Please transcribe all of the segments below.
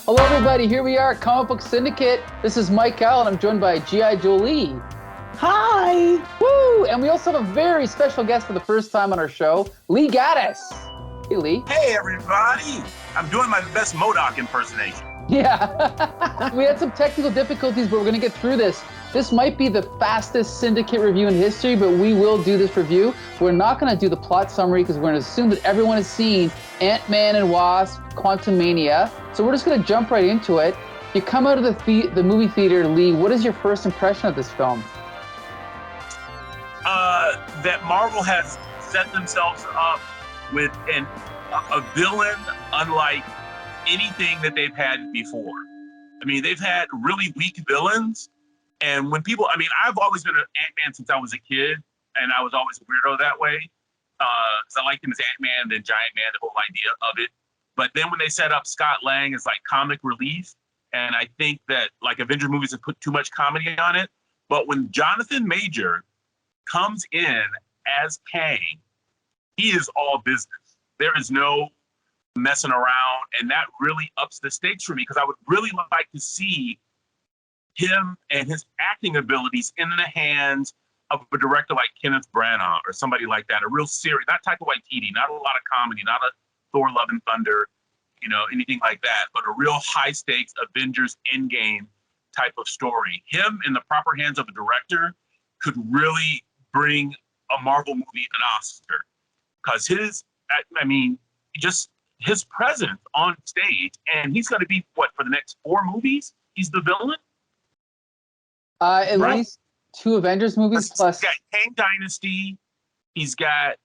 Hello, everybody. Here we are, Comic Book Syndicate. This is Mike Al, and I'm joined by G.I. Joe Lee. Hi! Woo! And we also have a very special guest for the first time on our show, Lee Gaddies. Hey, Lee. Hey, everybody. I'm doing my best MODOK impersonation. Yeah. We had some technical difficulties, but we're going to get through this. This might be the fastest Syndicate review in history, but we will do this review. We're not going to do the plot summary because we're going to assume that everyone has seen Ant-Man and Wasp, Quantumania. So we're just going to jump right into it. You come out of the movie theater, Lee. What is your first impression of this film? That Marvel has set themselves up with a villain unlike anything that they've had before. I mean, they've had really weak villains. And when people, I've always been an Ant-Man since I was a kid, and I was always a weirdo that way. Because I liked him as Ant-Man, then Giant Man, the whole idea of it. But then when they set up Scott Lang as like comic relief, and I think that like Avengers movies have put too much comedy on it. But when Jonathan Major comes in as Kang, he is all business. There is no messing around, and that really ups the stakes for me because I would really like to see him and his acting abilities in the hands of a director like Kenneth Branagh or somebody like that, a real serious, not Taika Waititi, not a lot of comedy, not a Thor: Love and Thunder, anything like that, but a real high stakes Avengers Endgame type of story. Him in the proper hands of a director could really bring a Marvel movie an Oscar because just his presence on stage, and he's going to be for the next 4 movies? He's the villain. At least 2 Avengers movies plus. He's got Kang Dynasty. He's got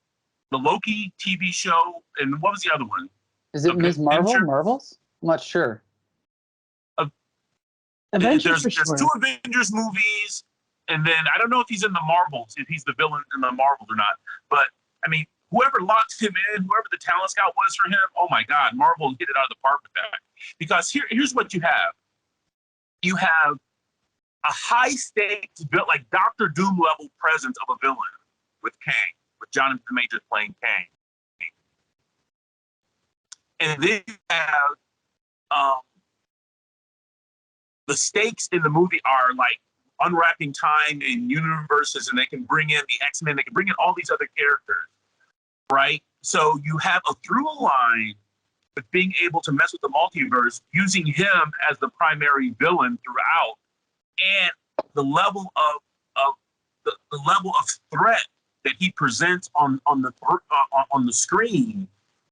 the Loki TV show, and what was the other one? Is it Ms. Marvel? Marvels? I'm not sure. Avengers there's 2 Avengers movies, and then I don't know if he's in the Marvels, if he's the villain in the Marvels or not. But whoever locked him in, whoever the talent scout was for him, oh my God, Marvel hit it out of the park with that. Because here's what you have. You have a high stakes, like Doctor Doom level presence of a villain with Kang, with Jonathan Majors playing Kang. And then you have the stakes in the movie are like unwrapping time and universes, and they can bring in the X-Men, they can bring in all these other characters, right? So you have a through line with being able to mess with the multiverse, using him as the primary villain throughout, and the level of the level of threat that he presents on the screen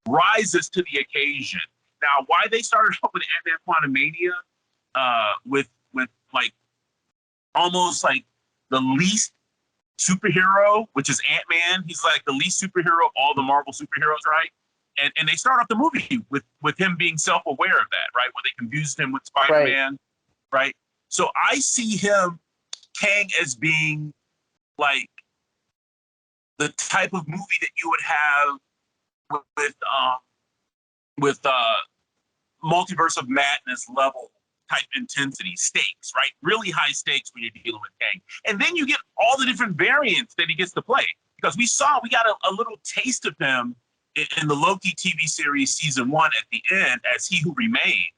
rises to the occasion. Now, why they started off with Ant-Man Quantumania with like almost like the least superhero, which is Ant-Man. He's like the least superhero of all the Marvel superheroes, right? And they start off the movie with him being self-aware of that, right? Where they confused him with Spider-Man, right? So I see Kang, as being like the type of movie that you would have with Multiverse of Madness level type intensity, stakes, right? Really high stakes when you're dealing with Kang. And then you get all the different variants that he gets to play. Because we got a little taste of him in the Loki TV series season 1 at the end as He Who Remains,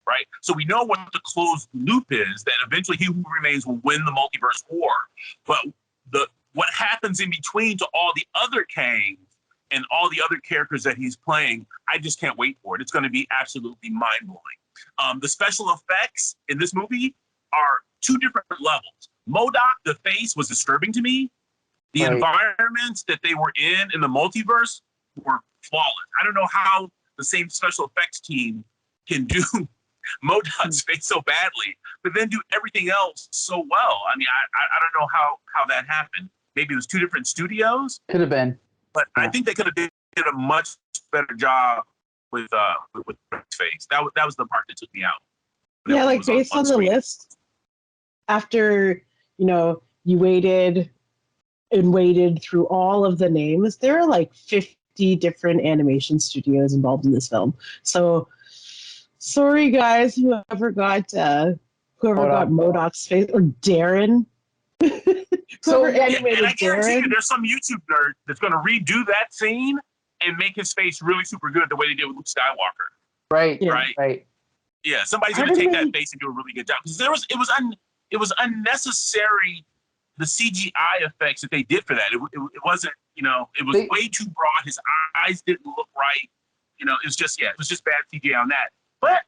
right? So we know what the closed loop is, that eventually He Who Remains will win the multiverse war. But what happens in between to all the other Kangs and all the other characters that he's playing, I just can't wait for it. It's going to be absolutely mind-blowing. The special effects in this movie are 2 different levels. MODOK, the face, was disturbing to me. The environments that they were in the multiverse were flawless. I don't know how the same special effects team can do MODOK's face so badly, but then do everything else so well. I don't know how that happened. Maybe it was 2 different studios. Could have been. But I think they could have did a much better job with Rick's face. That was the part that took me out. Yeah, like based on the list, after you waited through all of the names, there are like 50 different animation studios involved in this film. So sorry guys, whoever got MODOK's face, or Darren. Whoever animated and I guarantee Darren. you there's some YouTube nerd that's going to redo that scene and make his face really super good the way they did with Luke Skywalker. Right. Yeah, somebody's Part going to of take that me- face and do a really good job. Because it was unnecessary, the CGI effects that they did for that. It wasn't, it was way too broad. His eyes didn't look right. It was just bad CGI on that. But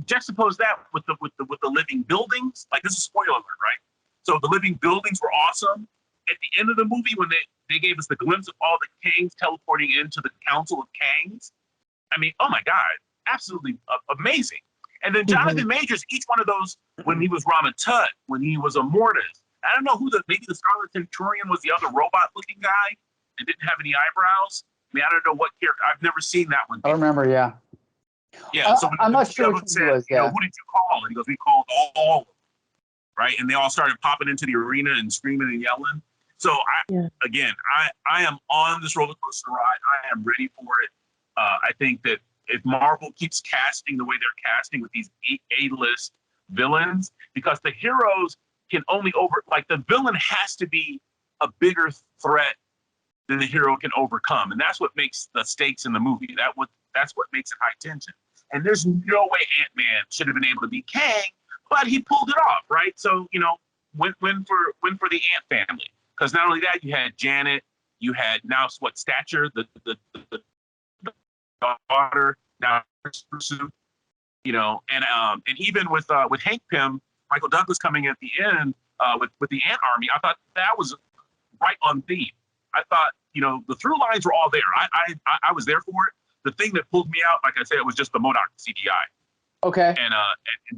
juxtapose that with the living buildings. Like, this is a spoiler alert, right? So the living buildings were awesome. At the end of the movie, when they gave us the glimpse of all the Kangs teleporting into the Council of Kangs, I mean, oh my God, absolutely amazing. And then Jonathan Majors, each one of those, when he was Rama Tut, when he was Immortus, I don't know maybe the Scarlet Centurion was the other robot-looking guy and didn't have any eyebrows. I mean, I don't know what character. I've never seen that one. I remember, yeah. Yeah, so I'm not sure what said, it was, yeah. who did you call? And he goes, we called all of them, right? And they all started popping into the arena and screaming and yelling. So, I am on this roller coaster ride. I am ready for it. I think that if Marvel keeps casting the way they're casting with these A-list villains, because the heroes can only the villain has to be a bigger threat than the hero can overcome. And that's what makes the stakes in the movie. That's what makes it high tension. And there's no way Ant-Man should have been able to beat Kang, but he pulled it off, right? So, win for the Ant family. Because not only that, you had Janet, you had now Stature, the daughter, now Pursuit, and even with Hank Pym, Michael Douglas coming at the end with the Ant Army, I thought that was right on theme. I thought, the through lines were all there. I was there for it. The thing that pulled me out, like I said, was just the MODOK CGI. Okay. And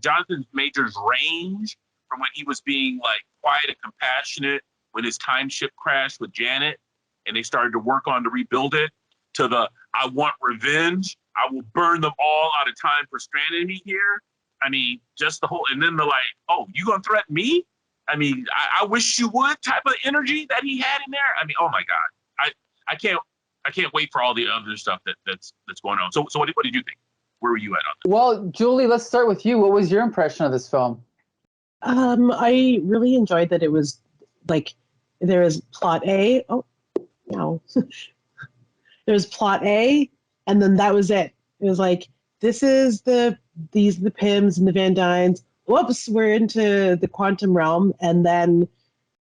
Jonathan Majors' range from when he was being like quiet and compassionate when his time ship crashed with Janet and they started to work on to rebuild it, to the I want revenge, I will burn them all out of time for stranding me here. I mean, just the whole, and then the oh, you gonna threaten me? I mean, I wish you would type of energy that he had in there. I mean, oh my God, I can't wait for all the other stuff that's going on. So what did you think? Where were you at on that? Well, Julie, let's start with you. What was your impression of this film? I really enjoyed that it was there is plot A. Oh, no. There's plot A, and then that was it. It was like, these are the Pyms and the Van Dynes. Whoops, we're into the quantum realm, and then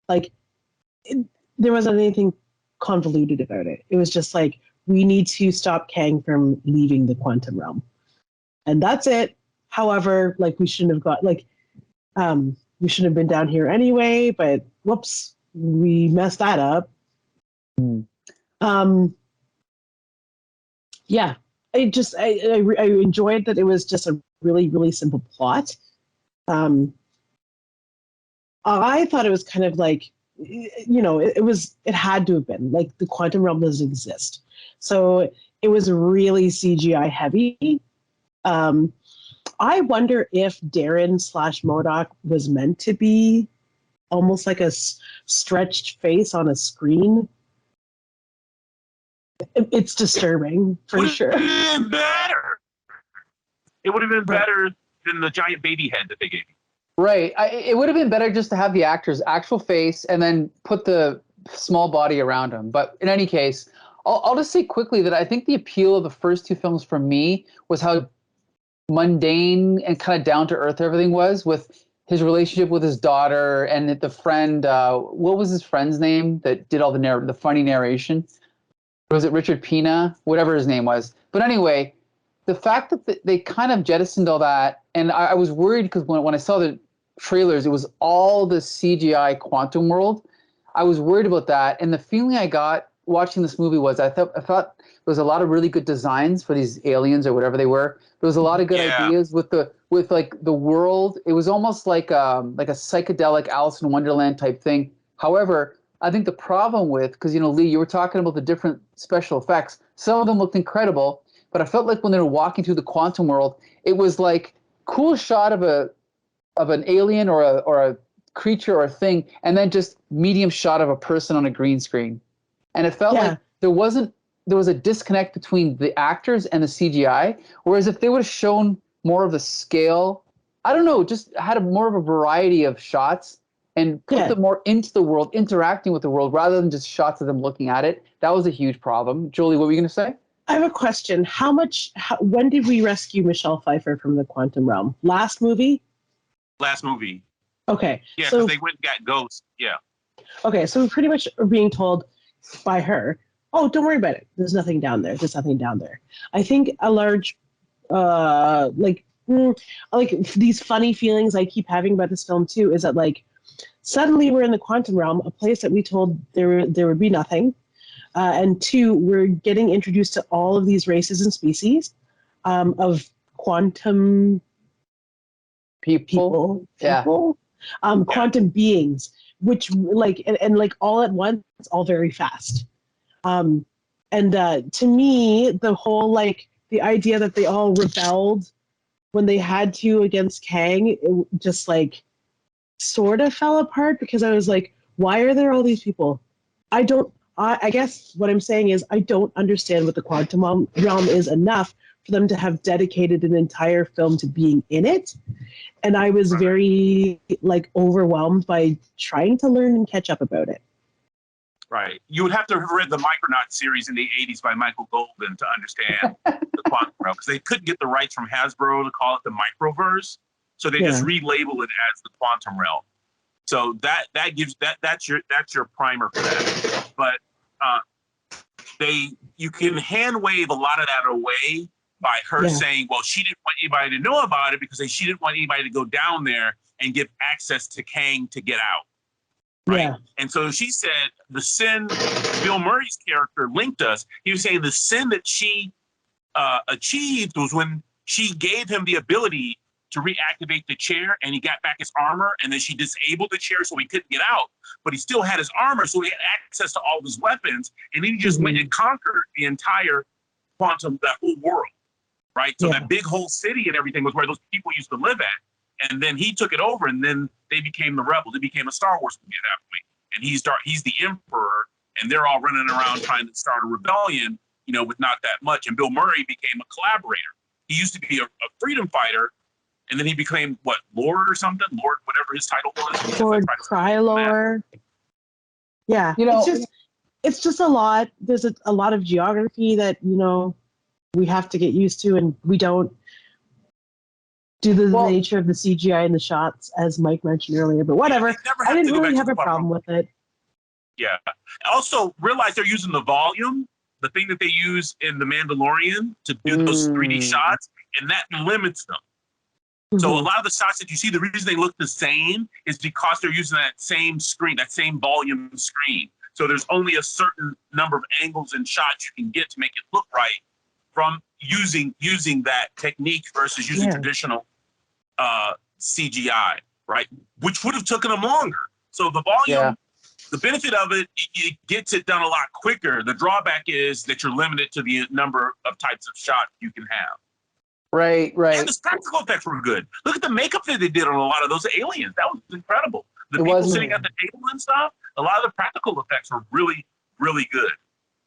there wasn't anything convoluted about it. It was just like, we need to stop Kang from leaving the quantum realm, and that's it. However, we shouldn't have got we shouldn't have been down here anyway, but whoops, we messed that up. Yeah, I enjoyed that it was just a really, really simple plot. I thought it was kind of it had to have been the quantum realm doesn't exist, so it was really CGI heavy. I wonder if Darren / MODOK was meant to be almost like a stretched face on a screen. It's disturbing for sure. It would have been better. It would have been better than the giant baby head that they gave you. Right. It would have been better just to have the actor's actual face and then put the small body around him. But in any case, I'll just say quickly that I think the appeal of the first two films for me was how mundane and kind of down to earth everything was, with his relationship with his daughter and the friend. What was his friend's name that did all the funny narration? Was it Richard Pina? Whatever his name was. But anyway, the fact that they kind of jettisoned all that, and I was worried because when I saw the trailers, it was all the CGI quantum world. I was worried about that, and the feeling I got watching this movie was I thought there was a lot of really good designs for these aliens or whatever they were. There was a lot of good ideas with the world. It was almost like a psychedelic Alice in Wonderland type thing. However, I think the problem because Lee, you were talking about the different special effects. Some of them looked incredible, but I felt like when they were walking through the quantum world, it was like cool shot of an alien or a creature or a thing, and then just medium shot of a person on a green screen. And it felt like there was a disconnect between the actors and the CGI. Whereas if they would have shown more of the scale, I don't know, just had more of a variety of shots and put them more into the world, interacting with the world, rather than just shots of them looking at it. That was a huge problem. Julie, what were you going to say? I have a question. When did we rescue Michelle Pfeiffer from the quantum realm? Last movie? Last movie. Okay. Yeah, so because they went and got Ghost. Yeah. Okay, so we pretty much are being told by her, oh, don't worry about it. There's nothing down there. There's nothing down there. I think a large, like these funny feelings I keep having about this film too is that like suddenly we're in the quantum realm, a place that we told there would be nothing, and two, we're getting introduced to all of these races and species of quantum people, quantum beings, which like and like all at once, all very fast. And to me, the whole like the idea that they all rebelled when they had to against Kang, it just like sort of fell apart because I was like, why are there all these people? I guess what I'm saying is I don't understand what the quantum realm is enough for them to have dedicated an entire film to being in it. And I was very like overwhelmed by trying to learn and catch up about it. Right. You would have to have read the Micronaut series in the 80s by Michael Golden to understand the quantum realm, because they couldn't get the rights from Hasbro to call it the Microverse. So they just relabeled it as the quantum realm. So that's your primer for that. But you can hand wave a lot of that away by her saying, well, she didn't want anybody to know about it because she didn't want anybody to go down there and give access to Kang to get out. Right. Yeah. And so she said the sin Bill Murray's character linked us. He was saying the sin that she achieved was when she gave him the ability to reactivate the chair and he got back his armor, and then she disabled the chair so he couldn't get out, but he still had his armor, so he had access to all of his weapons, and then he just went and conquered the entire that whole world. Right. So that big whole city and everything was where those people used to live at. And then he took it over, and then they became the rebels. It became a Star Wars movie at that point. And he's the emperor, and they're all running around trying to start a rebellion, with not that much. And Bill Murray became a collaborator. He used to be a freedom fighter, and then he became Lord or something? Lord, whatever his title was. Lord Krylor. Yeah. It's just a lot. There's a lot of geography that, we have to get used to, and we don't do the nature of the CGI in the shots, as Mike mentioned earlier, but whatever. I didn't really have a problem with it. Yeah. Also, realize they're using the volume, the thing that they use in The Mandalorian to do those 3D shots, and that limits them. Mm-hmm. So a lot of the shots that you see, the reason they look the same is because they're using that same screen, that same volume screen. So there's only a certain number of angles and shots you can get to make it look right from using that technique versus using traditional CGI, right? Which would have taken them longer. So the volume, the benefit of it gets it done a lot quicker. The drawback is that you're limited to the number of types of shots you can have. Right. And the practical effects were good. Look at the makeup that they did on a lot of those aliens. That was incredible. The people sitting at the table and stuff, a lot of the practical effects were really, really good.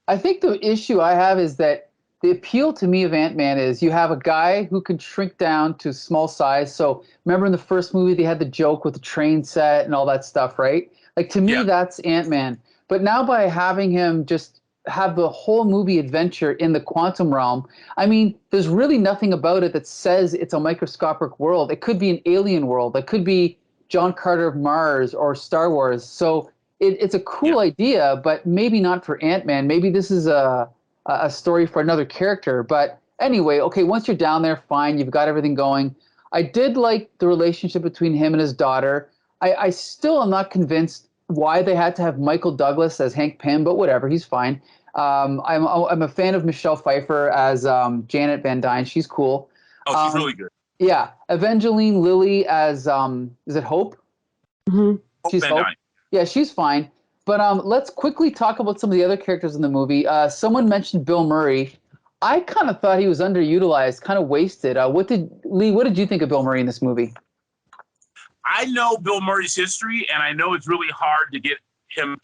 I think the issue I have is that the appeal to me of Ant-Man is you have a guy who can shrink down to small size. So remember in the first movie, they had the joke with the train set and all that stuff, right? Like to me, that's Ant-Man. But now by having him just have the whole movie adventure in the quantum realm, I mean, there's really nothing about it that says it's a microscopic world. It could be an alien world. It could be John Carter of Mars or Star Wars. So it's a cool idea, but maybe not for Ant-Man. Maybe this is a story for another character. But anyway, okay, once you're down there, fine, you've got everything going. I did like the relationship between him and his daughter. I still am not convinced why they had to have Michael Douglas as Hank Pym, but whatever, he's fine. I'm a fan of Michelle Pfeiffer as Janet Van Dyne. She's cool. Oh, she's really good. Yeah, Evangeline Lilly as is it Hope? Mm-hmm. She's Hope. Yeah, she's fine. But let's quickly talk about some of the other characters in the movie. Someone mentioned Bill Murray. I kind of thought he was underutilized, kind of wasted. What did you think of Bill Murray in this movie? I know Bill Murray's history, and I know it's really hard to get him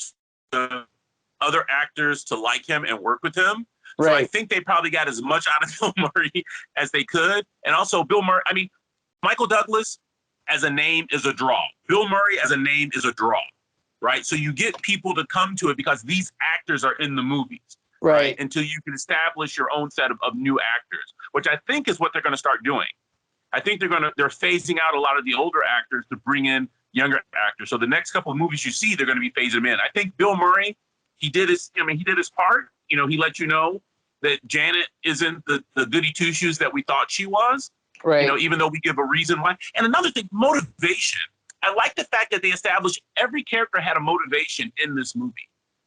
to other actors to like him and work with him. Right. So I think they probably got as much out of Bill Murray as they could. And also Bill Murray, I mean, Michael Douglas as a name is a draw. Bill Murray as a name is a draw, right? So you get people to come to it because these actors are in the movies. Right. Until you can establish your own set of new actors, which I think is what they're going to start doing. I think they're phasing out a lot of the older actors to bring in younger actors. So the next couple of movies you see, they're going to be phasing them in. I think Bill Murray, he did his part. You know, he let you know that Janet isn't the goody two shoes that we thought she was. Right. You know, even though we give a reason why. And another thing, motivation. I like the fact that they established every character had a motivation in this movie.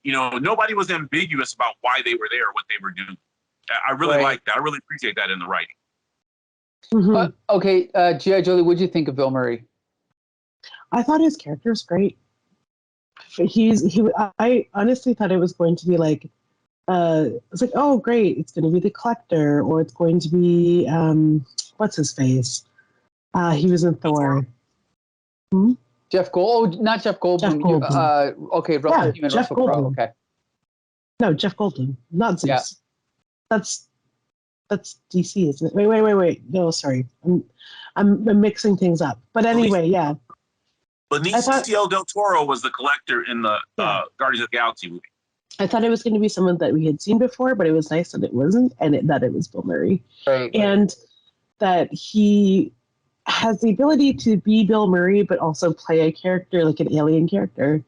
You know, nobody was ambiguous about why they were there or what they were doing. I really like that. I really appreciate that in the writing. Mm-hmm. Okay, G.I. Jolie, what did you think of Bill Murray? I thought his character was great. I honestly thought it was going to be like, it's like, oh great, it's going to be the Collector, or it's going to be what's his face? He was in Thor. Jeff Gold? Oh, not Jeff Goldblum. Jeff Goldblum. Okay, Jeff Russell Crowe. Goldblum. Okay. No, Jeff Goldblum, not Zeus. Yeah. That's DC, isn't it? Wait. No, sorry. I'm mixing things up. But anyway, yeah. Benicio del Toro was the Collector in the Guardians of the Galaxy movie. I thought it was going to be someone that we had seen before, but it was nice that it wasn't, and that it was Bill Murray. Right. And that he has the ability to be Bill Murray, but also play a character, like an alien character.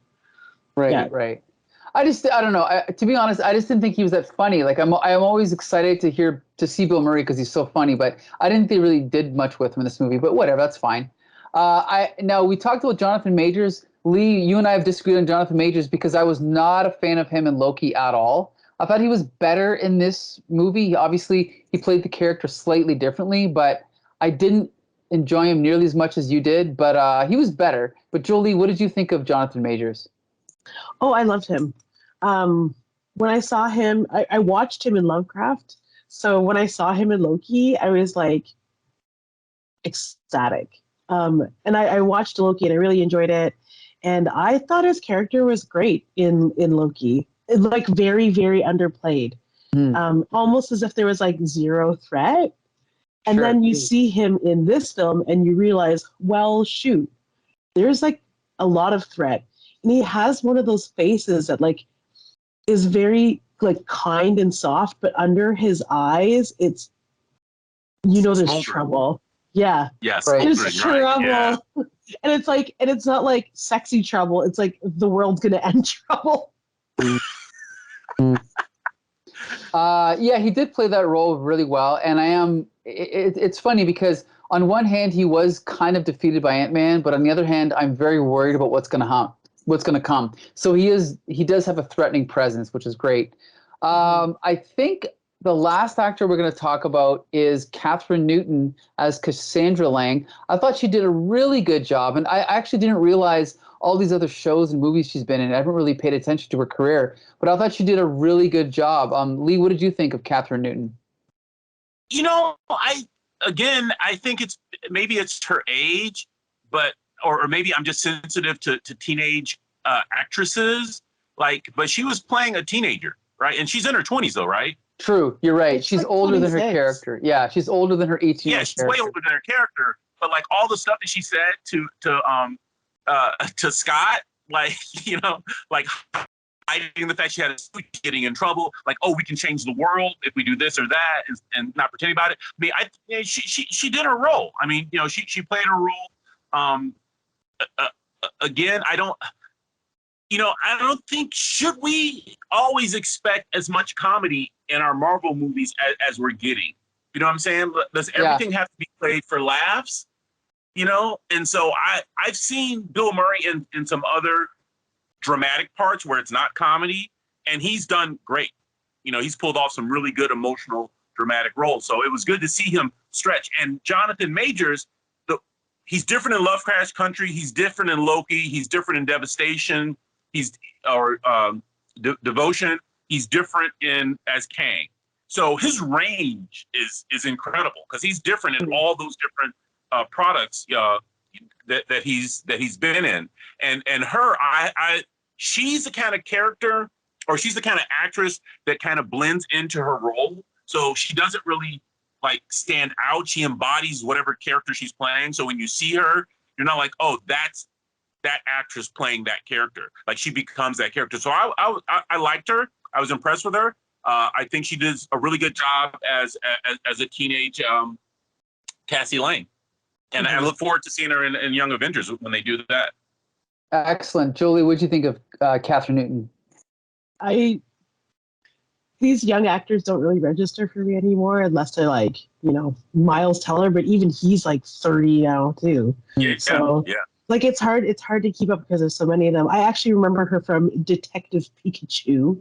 Right. I don't know. To be honest, I just didn't think he was that funny. Like I'm always excited to see Bill Murray because he's so funny, but I didn't think they really did much with him in this movie. But whatever, that's fine. Now we talked about Jonathan Majors. Lee, you and I have disagreed on Jonathan Majors because I was not a fan of him in Loki at all. I thought he was better in this movie. Obviously, he played the character slightly differently, but I didn't enjoy him nearly as much as you did. But he was better. But Jolie, what did you think of Jonathan Majors? Oh, I loved him. When I saw him, I watched him in Lovecraft. So when I saw him in Loki, I was like ecstatic. And I watched Loki and I really enjoyed it. And I thought his character was great in Loki. Like very, very underplayed. Almost as if there was like zero threat. And then you see him in this film and you realize, well, shoot, there's like a lot of threat. And he has one of those faces that like is very like kind and soft, but under his eyes, it's, there's trouble. Yeah. Yes. Right. There's trouble. Yeah. And it's like, and it's not like sexy trouble. It's like the world's going to end trouble. Yeah, he did play that role really well. And it's funny because on one hand, he was kind of defeated by Ant-Man, but on the other hand, I'm very worried about what's going to come. So he does have a threatening presence, which is great. I think the last actor we're going to talk about is Catherine Newton as Cassandra Lang. I thought she did a really good job, and I actually didn't realize all these other shows and movies she's been in. I haven't really paid attention to her career, but I thought she did a really good job. Lee, what did you think of Catherine Newton? I think maybe it's her age, but or maybe I'm just sensitive to teenage actresses. But she was playing a teenager, right? And she's in her 20s, though, right? True, you're right. She's like older than her 26. character. Yeah, she's older than her 18-year-old Yeah, she's way older than her character. But like all the stuff that she said to Scott, hiding the fact she had a suit, getting in trouble, like, oh, we can change the world if we do this or that, and not pretending about it. I mean, she did her role. I mean, she played her role. Again, I don't think, should we always expect as much comedy in our Marvel movies as we're getting? You know what I'm saying? Does everything have to be played for laughs? And so I've seen Bill Murray in some other dramatic parts where it's not comedy, and he's done great. He's pulled off some really good emotional dramatic roles. So it was good to see him stretch. And Jonathan Majors, he's different in Lovecraft Country. He's different in Loki. He's different in Devastation. Devotion. He's different as Kang. So his range is incredible because he's different in all those different products that he's been in. And her, she's the kind of character, or she's the kind of actress that kind of blends into her role. So she doesn't really stand out. She embodies whatever character she's playing. So when you see her, you're not like, oh, that's that actress playing that character. Like, she becomes that character. So I liked her. I was impressed with her. I think she does a really good job as a teenage Cassie Lang. And I look forward to seeing her in Young Avengers when they do that. Excellent. Julie, what'd you think of Catherine Newton? These young actors don't really register for me anymore unless they're like, Miles Teller, but even he's like 30 now too. Yeah. Like it's hard to keep up because there's so many of them. I actually remember her from Detective Pikachu.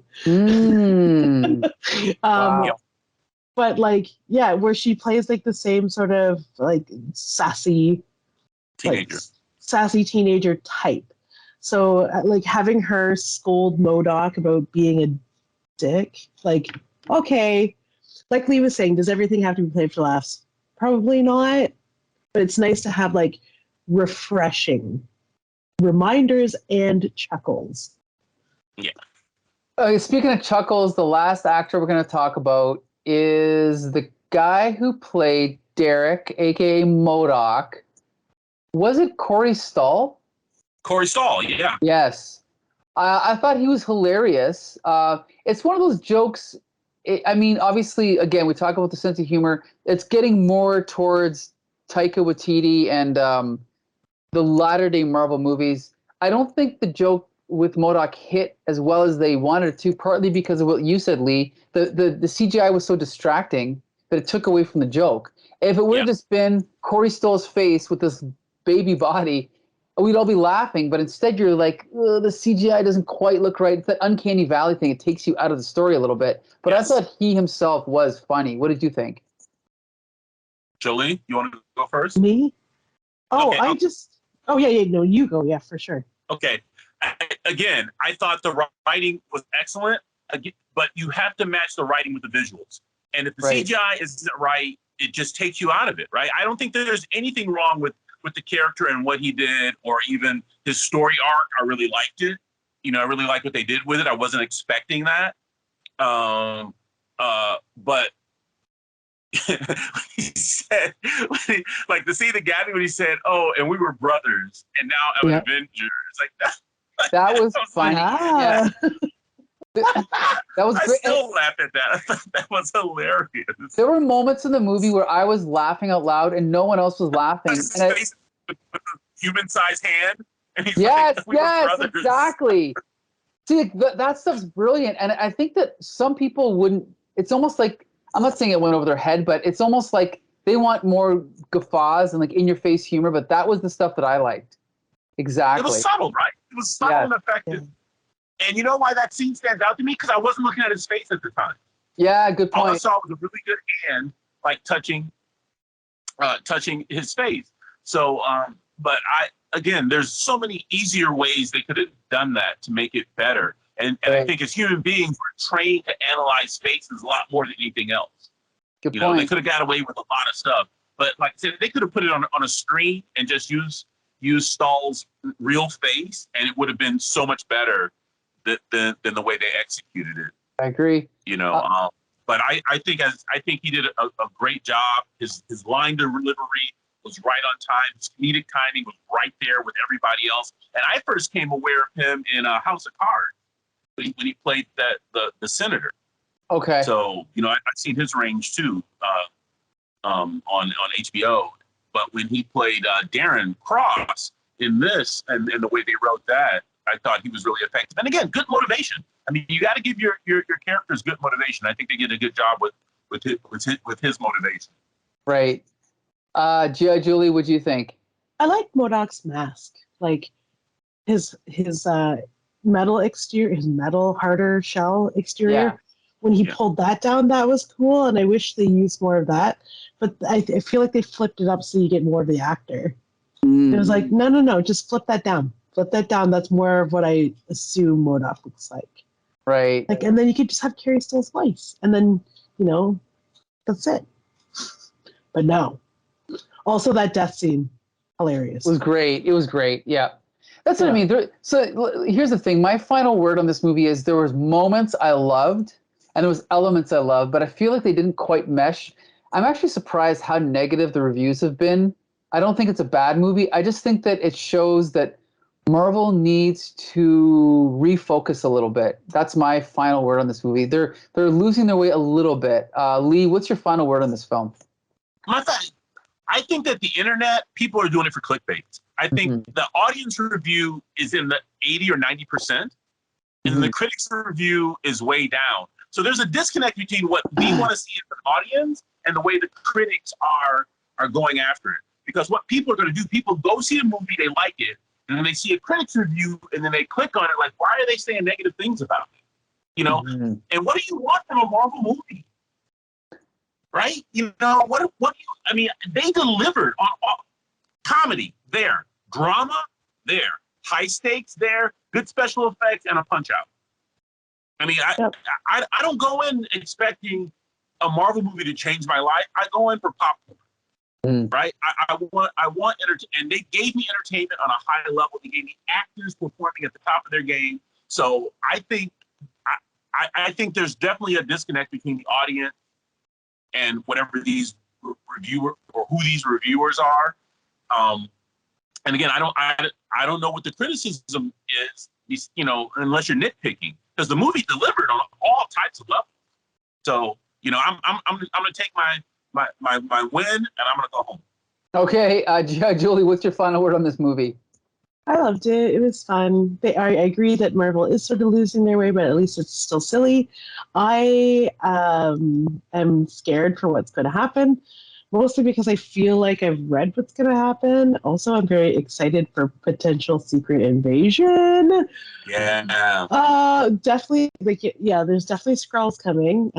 Wow. But where she plays like the same sort of like sassy teenager type. So having her scold MODOK about being a dick, okay, like Lee was saying, does everything have to be played for laughs? Probably not, but it's nice to have refreshing reminders and chuckles. Yeah. Speaking of chuckles, the last actor we're going to talk about is the guy who played Derek, aka MODOK. Was it Corey Stoll? Corey Stoll, yeah. Yes. I thought he was hilarious. It's one of those jokes. Obviously, again, we talk about the sense of humor. It's getting more towards Taika Waititi and the latter-day Marvel movies. I don't think the joke with MODOK hit as well as they wanted it to, partly because of what you said, Lee. The CGI was so distracting that it took away from the joke. If it would have just been Corey Stoll's face with this baby body, we'd all be laughing, but instead you're like, the CGI doesn't quite look right. It's that uncanny valley thing. It takes you out of the story a little bit. But I thought he himself was funny. What did you think? Jolie, you want to go first? Me? Oh, Okay, no, you go. Yeah, for sure. Okay. I thought the writing was excellent, but you have to match the writing with the visuals. And if the CGI isn't right, it just takes you out of it, right? I don't think there's anything wrong with the character and what he did, or even his story arc. I really liked it. I really liked what they did with it. I wasn't expecting that. But he said, to see the Gaddy when he said, "Oh, and we were brothers, and now I'm Avengers." That was funny. Yeah. That was I great. still laugh at that. I thought that was hilarious. There were moments in the movie where I was laughing out loud and no one else was laughing. His face with a human-sized hand, and he's yes, we were brothers. Exactly. See, that stuff's brilliant, and I think that some people wouldn't. It's almost like, I'm not saying it went over their head, but it's almost like they want more guffaws and in-your-face humor. But that was the stuff that I liked. Exactly. It was subtle, right? It was subtle and effective. Yeah. And you know why that scene stands out to me? Because I wasn't looking at his face at the time. Yeah, good point. All I saw was a really good hand, touching his face. So, but there's so many easier ways they could have done that to make it better. And I think as human beings, we're trained to analyze faces a lot more than anything else. Good point. They could have got away with a lot of stuff. But like I said, they could have put it on a screen and just use Stahl's real face, and it would have been so much better than the way they executed it. I agree. But I think he did a great job. His line delivery was right on time. His comedic timing was right there with everybody else. And I first came aware of him in House of Cards when he played the senator. Okay. So I've seen his range too on HBO. But when he played Darren Cross in this, and the way they wrote that, I thought he was really effective. And again, good motivation. I mean, you got to give your characters good motivation. I think they did a good job with his motivation. Right. Julie, what do you think? I like MODOK's mask, like his metal exterior, his metal harder shell exterior. Yeah. When he pulled that down, that was cool, and I wish they used more of that. But I feel like they flipped it up so you get more of the actor. It was like, no, just flip that down. Flip that down. That's more of what I assume MODOK looks like. Right. And then you could just have Carrie Still's voice, and then that's it. But no. Also, that death scene, hilarious. It was great. Yeah. That's what I mean. So here's the thing. My final word on this movie is there was moments I loved, and there was elements I loved, but I feel like they didn't quite mesh. I'm actually surprised how negative the reviews have been. I don't think it's a bad movie. I just think that it shows that Marvel needs to refocus a little bit. That's my final word on this movie. They're losing their way a little bit. Lee, what's your final word on this film? I think that the internet, people are doing it for clickbait. I think the audience review is in the 80 or 90%, and the critics review is way down. So there's a disconnect between what we want to see as an audience and the way the critics are going after it. Because what people are going to do, people go see a movie, they like it, and then they see a critic's review, and then they click on it like, why are they saying negative things about it? You know? And what do you want from a Marvel movie? Right? You know, what do you, I mean, they delivered on comedy there, drama there, high stakes there, good special effects, and a punch out. I mean, I don't go in expecting a Marvel movie to change my life. I go in for popcorn, right? I want entertainment, and they gave me entertainment on a high level. They gave me actors performing at the top of their game. So I think there's definitely a disconnect between the audience and whatever these reviewers or who these reviewers are. And again, I don't know what the criticism is, you know, unless you're nitpicking, because the movie delivered on all types of levels. So, you know, I'm gonna take my win, and I'm gonna go home. Okay, Julie, what's your final word on this movie? I loved it. It was fun. I agree that Marvel is sort of losing their way, but at least it's still silly. I am scared for what's going to happen, mostly because I feel like I've read what's going to happen. Also, I'm very excited for potential secret invasion. Yeah. Definitely. There's definitely Skrulls coming.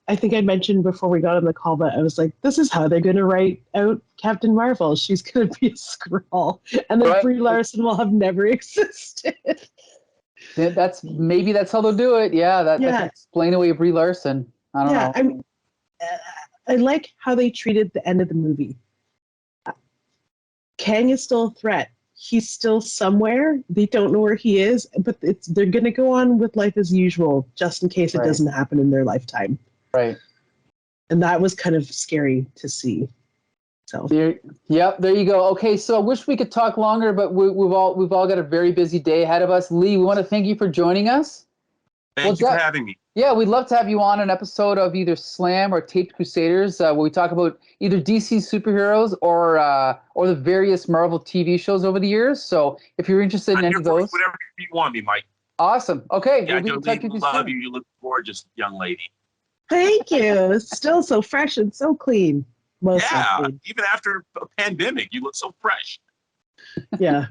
I think I mentioned before we got on the call, but I was like, this is how they're going to write out Captain Marvel. She's going to be a Skrull. And then Brie Larson will have never existed. That's how they'll do it. Yeah, that can explain away Brie Larson. I don't know. I like how they treated the end of the movie. Kang is still a threat. He's still somewhere. They don't know where he is, but they're going to go on with life as usual, just in case it doesn't happen in their lifetime. Right. And that was kind of scary to see. So there you go. Okay, so I wish we could talk longer, but we've all got a very busy day ahead of us. Lee, we want to thank you for joining us. Thank you for having me. Yeah, we'd love to have you on an episode of either Slam or Taped Crusaders, where we talk about either DC superheroes or the various Marvel TV shows over the years. So if you're interested in any of those, whatever you want me, Mike. Awesome. Okay. Yeah, love you. You look gorgeous, young lady. Thank you. Still so fresh and so clean. Even after a pandemic, you look so fresh. Yeah.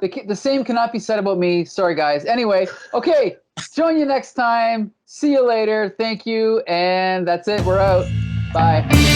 The same cannot be said about me. Sorry, guys. Anyway, okay. Join you next time. See you later. Thank you. And that's it. We're out. Bye.